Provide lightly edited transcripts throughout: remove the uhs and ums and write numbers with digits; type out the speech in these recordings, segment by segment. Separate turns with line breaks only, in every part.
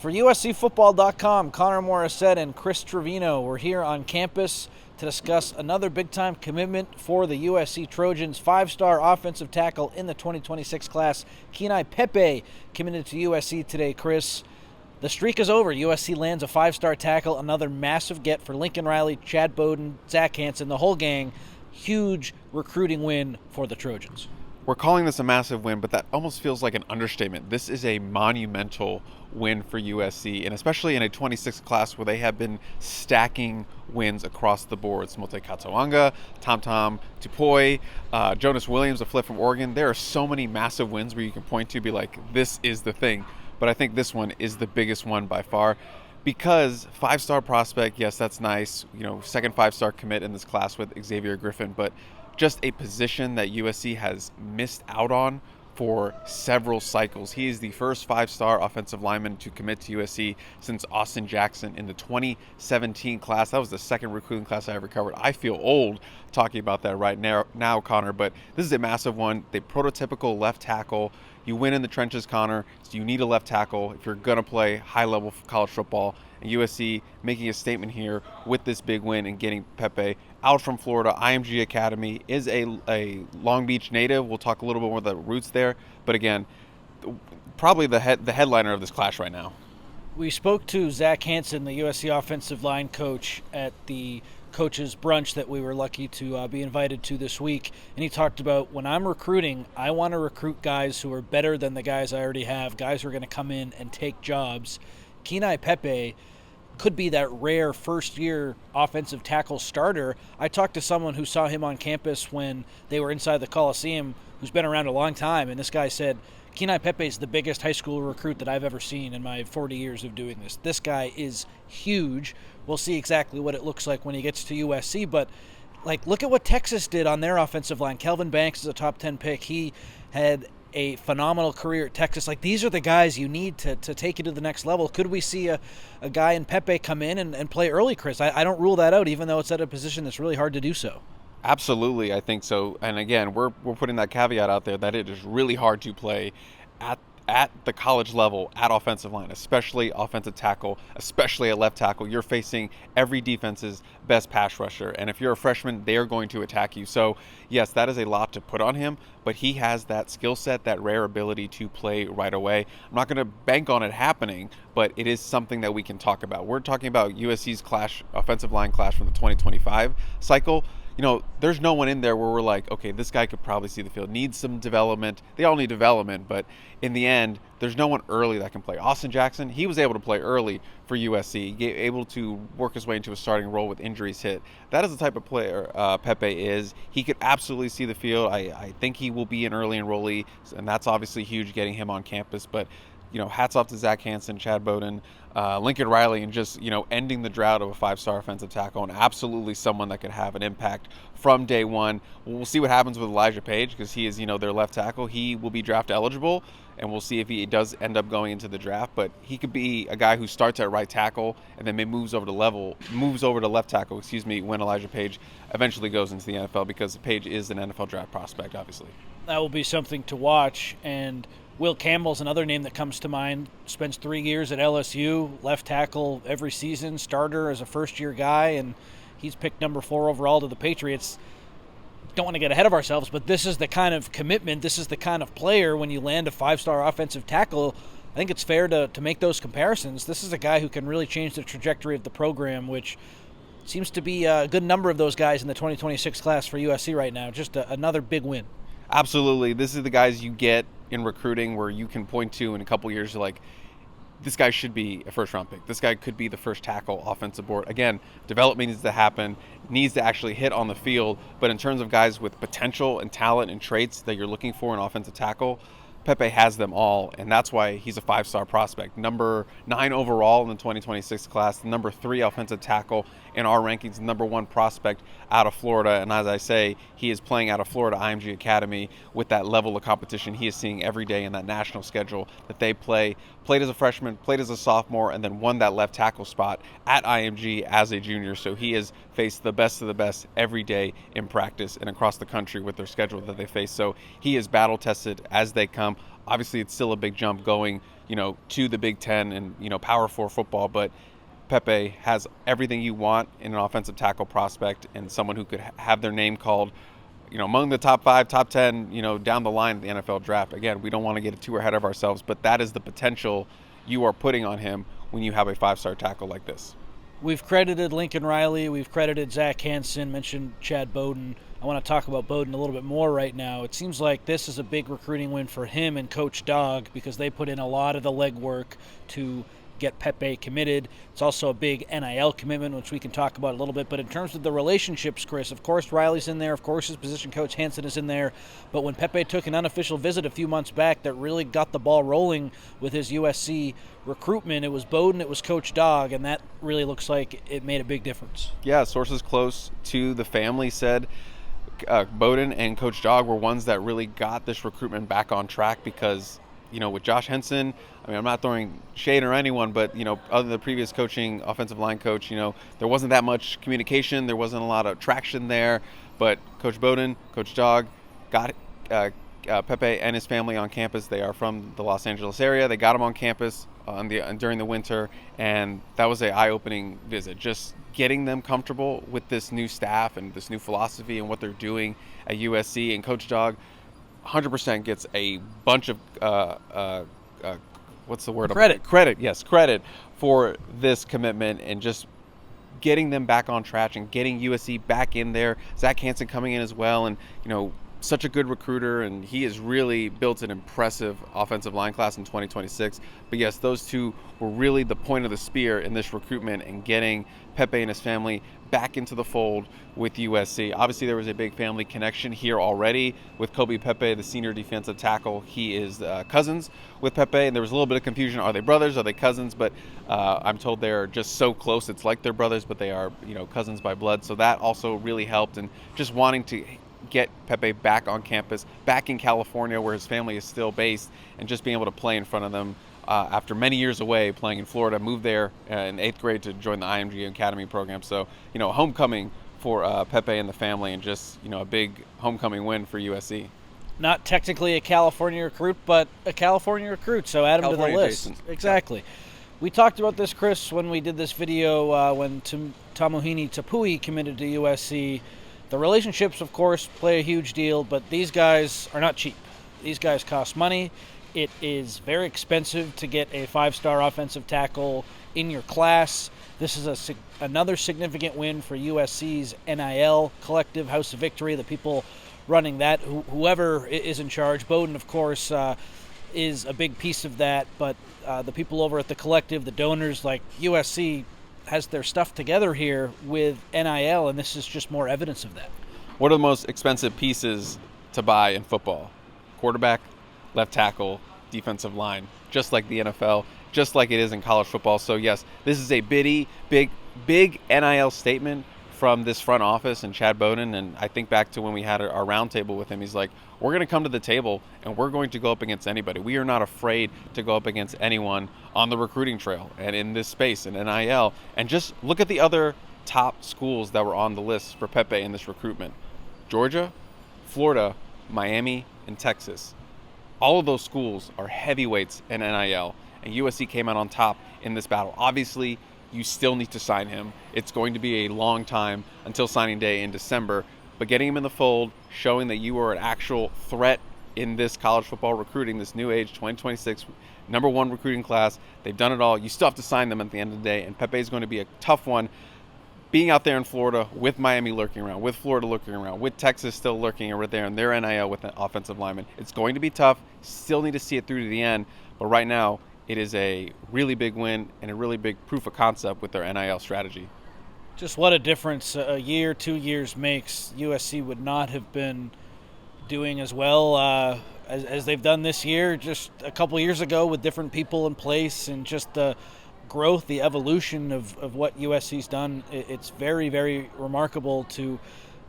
For USCFootball.com, Connor Morissette and Chris Trevino, we're here on campus to discuss another big-time commitment for the USC Trojans. Five-star offensive tackle in the 2026 class, Keenyi Pepe, committed to USC today. Chris, the streak is over. USC lands a five-star tackle, another massive get for Lincoln Riley, Chad Bowden, Zach Hanson, the whole gang. Huge recruiting win for the Trojans.
We're calling this a massive win, but that almost feels like an understatement. This is a monumental win for USC, and especially in a 26 class where they have been stacking wins across the board. Smote Katawanga, Tom Tupoi, Jonas Williams, a flip from Oregon. There are so many massive wins where you can point to be like, this is the thing. But I think this one is the biggest one by far because five-star prospect, yes, that's nice. Second five-star commit in this class with Xavier Griffin, but just a position that USC has missed out on for several cycles. He is the first five-star offensive lineman to commit to USC since Austin Jackson in the 2017 class. That was the second recruiting class I ever covered. I feel old talking about that right now, Connor, but this is a massive one. The prototypical left tackle. You win in the trenches, Connor, so you need a left tackle if you're going to play high-level college football. And USC making a statement here with this big win and getting Pepe out from Florida. IMG Academy is a Long Beach native. We'll talk a little bit more about the roots there. But again, probably the headliner of this class right now.
We spoke to Zach Hanson, the USC offensive line coach, at the coaches brunch that we were lucky to be invited to this week. And he talked about, when I'm recruiting, I want to recruit guys who are better than the guys I already have, guys who are going to come in and take jobs. Keenyi Pepe could be that rare first-year offensive tackle starter. I talked to someone who saw him on campus when they were inside the Coliseum, who's been around a long time, and this guy said, Keenyi Pepe is the biggest high school recruit that I've ever seen in my 40 years of doing this. This guy is huge. We'll see exactly what it looks like when he gets to USC, but look at what Texas did on their offensive line. Kelvin Banks is a top 10 pick. He had a phenomenal career at Texas. These are the guys you need to take you to the next level. Could we see a guy in Pepe come in and play early, Chris? I don't rule that out, even though it's at a position that's really hard to do so.
Absolutely, I think so. And again, we're putting that caveat out there that it is really hard to play at the college level at offensive line, especially offensive tackle, especially at left tackle. You're facing every defense's best pass rusher, and if you're a freshman, they're going to attack you. So yes, that is a lot to put on him, but he has that skill set, that rare ability to play right away. I'm not going to bank on it happening, but it is something that we can talk about. We're talking about USC's offensive line class from the 2025 cycle. There's no one in there where we're like, okay, this guy could probably see the field, needs some development. They all need development, but in the end, there's no one early that can play. Austin Jackson, he was able to play early for USC, able to work his way into a starting role with injuries hit. That is the type of player Pepe is. He could absolutely see the field. I think he will be an early enrollee, and that's obviously huge getting him on campus, but hats off to Zach Hanson, Chad Bowden, Lincoln Riley, and just, ending the drought of a five-star offensive tackle, and absolutely someone that could have an impact from day one. We'll see what happens with Elijah Page because he is, their left tackle. He will be draft eligible, and we'll see if he does end up going into the draft. But he could be a guy who starts at right tackle and then maybe moves over to left tackle, when Elijah Page eventually goes into the NFL, because Page is an NFL draft prospect, obviously.
That will be something to watch. And Will Campbell's another name that comes to mind. Spends 3 years at LSU, left tackle every season, starter as a first-year guy, and he's picked number 4 overall to the Patriots. Don't want to get ahead of ourselves, but this is the kind of commitment, this is the kind of player when you land a five-star offensive tackle. I think it's fair to make those comparisons. This is a guy who can really change the trajectory of the program, which seems to be a good number of those guys in the 2026 class for USC right now. Just another big win.
Absolutely. This is the guys you get in recruiting where you can point to in a couple years, you're like, this guy should be a first-round pick. This guy could be the first tackle offensive board. Again, development needs to happen, needs to actually hit on the field. But in terms of guys with potential and talent and traits that you're looking for in offensive tackle, Pepe has them all, and that's why he's a five-star prospect. Number 9 overall in the 2026 class, number 3 offensive tackle in our rankings, number 1 prospect out of Florida. And as I say, he is playing out of Florida IMG Academy with that level of competition he is seeing every day in that national schedule that they play. played as a freshman, played as a sophomore, and then won that left tackle spot at IMG as a junior. So he has faced the best of the best every day in practice and across the country with their schedule that they face. So he is battle tested as they come. Obviously, it's still a big jump going, to the Big Ten and, Power 4 football, but Pepe has everything you want in an offensive tackle prospect and someone who could have their name called, among the top 5, top 10, down the line in the NFL draft. Again, we don't want to get too ahead of ourselves, but that is the potential you are putting on him when you have a 5-star tackle like this.
We've credited Lincoln Riley. We've credited Zach Hansen, mentioned Chad Bowden. I want to talk about Bowden a little bit more right now. It seems like this is a big recruiting win for him and Coach Dog because they put in a lot of the legwork to get Pepe committed. It's also a big NIL commitment, which we can talk about a little bit. But in terms of the relationships, Chris, of course Riley's in there. Of course his position coach Hansen is in there. But when Pepe took an unofficial visit a few months back that really got the ball rolling with his USC recruitment, it was Bowden, it was Coach Dog, and that really looks like it made a big difference.
Yeah, sources close to the family said Bowden and Coach Dog were ones that really got this recruitment back on track because with Josh Henson, I'm not throwing shade or anyone, but, other than the previous coaching, offensive line coach, there wasn't that much communication. There wasn't a lot of traction there. But Coach Bowden, Coach Dog got Pepe and his family on campus. They are from the Los Angeles area. They got him on campus during the winter, and that was an eye-opening visit. Just getting them comfortable with this new staff and this new philosophy and what they're doing at USC. And Coach Dog 100% gets a bunch of what's the word?
Credit.
Yes, credit for this commitment and just getting them back on track and getting USC back in there. Zach Hansen coming in as well, and such a good recruiter, and he has really built an impressive offensive line class in 2026. But yes, those two were really the point of the spear in this recruitment and getting Pepe and his family back into the fold with USC. Obviously, there was a big family connection here already with Kobe Pepe, the senior defensive tackle. He is cousins with Pepe, and there was a little bit of confusion. Are they brothers? Are they cousins? But I'm told they're just so close. It's like they're brothers, but they are, cousins by blood. So that also really helped, and just wanting to get Pepe back on campus, back in California where his family is still based, and just being able to play in front of them after many years away playing in Florida. Moved there in 8th grade to join the IMG Academy program. So, homecoming for Pepe and the family, and just, a big homecoming win for USC.
Not technically a California recruit, but a California recruit, so add him to the list.
Adjacent.
Exactly. Yeah. We talked about this, Chris, when we did this video when Tamuhini Tapui committed to USC. The relationships, of course, play a huge deal, but these guys are not cheap. These guys cost money. It is very expensive to get a 5-star offensive tackle in your class. This is another significant win for USC's NIL collective, House of Victory, the people running that, whoever is in charge. Bowden, of course, is a big piece of that, but the people over at the collective, the donors, like USC, has their stuff together here with NIL, and this is just more evidence of that.
What are the most expensive pieces to buy in football? Quarterback, left tackle, defensive line, just like the NFL, just like it is in college football. So yes, this is a big NIL statement from this front office and Chad Bowden. And I think back to when we had our roundtable with him, he's like, we're going to come to the table and we're going to go up against anybody. We are not afraid to go up against anyone on the recruiting trail and in this space in NIL. And just look at the other top schools that were on the list for Pepe in this recruitment. Georgia, Florida, Miami, and Texas. All of those schools are heavyweights in NIL, and USC came out on top in this battle. Obviously, you still need to sign him. It's going to be a long time until signing day in December, but getting him in the fold, showing that you are an actual threat in this college football recruiting, this new age 2026 number 1 recruiting class. They've done it all. You still have to sign them at the end of the day, and Pepe is going to be a tough one. Being out there in Florida with Miami lurking around, with Florida lurking around, with Texas still lurking right there in their NIL with an offensive lineman, it's going to be tough. Still need to see it through to the end, but right now it is a really big win and a really big proof of concept with their NIL strategy.
Just what a difference a year, 2 years makes. USC would not have been doing as well as they've done this year, just a couple years ago with different people in place, and just the growth, the evolution of what USC's done. It's very, very remarkable to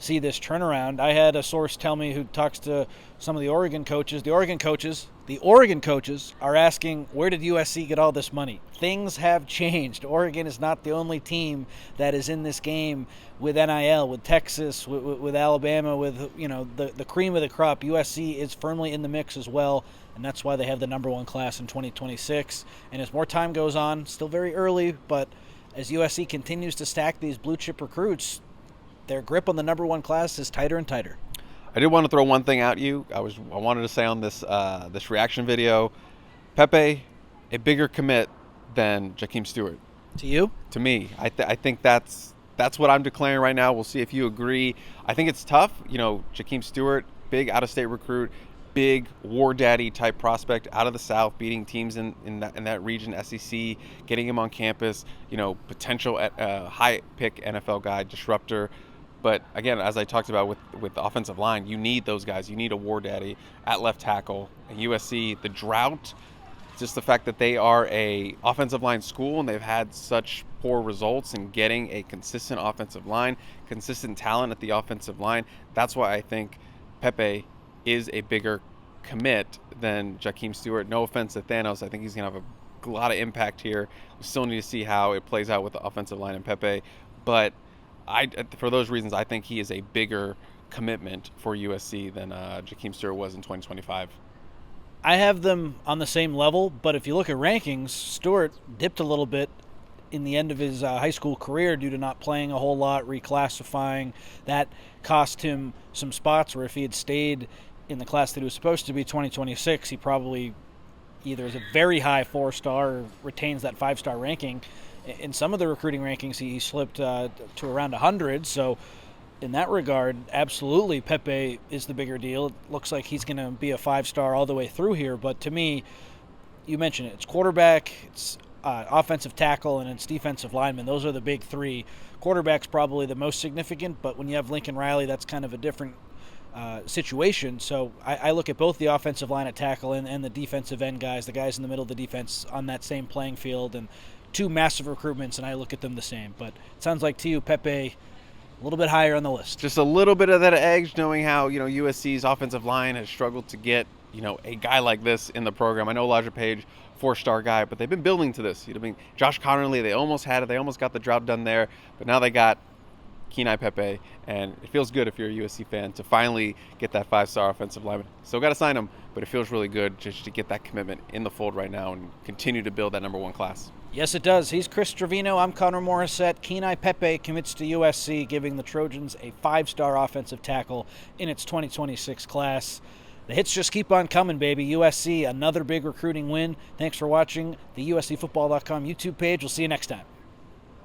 see this turnaround. I had a source tell me, who talks to some of the Oregon coaches, the Oregon coaches are asking, where did USC get all this money? Things have changed. Oregon is not the only team that is in this game with NIL, with Texas, with Alabama, with the cream of the crop. USC is firmly in the mix as well, and that's why they have the number one class in 2026. And as more time goes on, still very early, but as USC continues to stack these blue chip recruits, their grip on the number one class is tighter and tighter.
I did want to throw one thing at you. I wanted to say on this this reaction video, Pepe, a bigger commit than Jakeem Stewart.
To you?
To me, I think that's what I'm declaring right now. We'll see if you agree. I think it's tough. Jakeem Stewart, big out-of-state recruit, big war daddy type prospect out of the South, beating teams in that region, SEC, getting him on campus. Potential high pick NFL guy, disruptor. But again, as I talked about with the offensive line, you need those guys. You need a war daddy at left tackle. And USC, the drought, just the fact that they are a offensive line school and they've had such poor results in getting a consistent offensive line, consistent talent at the offensive line. That's why I think Pepe is a bigger commit than Jakeem Stewart. No offense to Thanos. I think he's going to have a lot of impact here. We still need to see how it plays out with the offensive line and Pepe. But for those reasons, I think he is a bigger commitment for USC than Jakeem Stewart was in 2025.
I have them on the same level, but if you look at rankings, Stewart dipped a little bit in the end of his high school career due to not playing a whole lot, reclassifying. That cost him some spots where if he had stayed in the class that he was supposed to be, 2026, he probably either is a very high 4-star or retains that 5-star ranking. In some of the recruiting rankings, he slipped to around 100. So in that regard, absolutely, Pepe is the bigger deal. It looks like he's going to be a 5-star all the way through here. But to me, you mentioned it. It's quarterback, it's offensive tackle, and it's defensive lineman. Those are the big three. Quarterback's probably the most significant, but when you have Lincoln Riley, that's kind of a different situation. So I look at both the offensive line at tackle and the defensive end guys, the guys in the middle of the defense, on that same playing field, and two massive recruitments, and I look at them the same. But it sounds like to you, Pepe, a little bit higher on the list.
Just a little bit of that edge, knowing how USC's offensive line has struggled to get a guy like this in the program. I know Elijah Page, 4-star guy, but they've been building to this. Josh Connerly, they almost had it. They almost got the job done there, but now they got Keenyi Pepe, and it feels good if you're a USC fan to finally get that 5-star offensive lineman. Still got to sign him, but it feels really good just to get that commitment in the fold right now and continue to build that number one class.
Yes, it does. He's Chris Trevino. I'm Connor Morissette. Keenyi Pepe commits to USC, giving the Trojans a 5-star offensive tackle in its 2026 class. The hits just keep on coming, baby. USC, another big recruiting win. Thanks for watching the USCFootball.com YouTube page. We'll see you next time.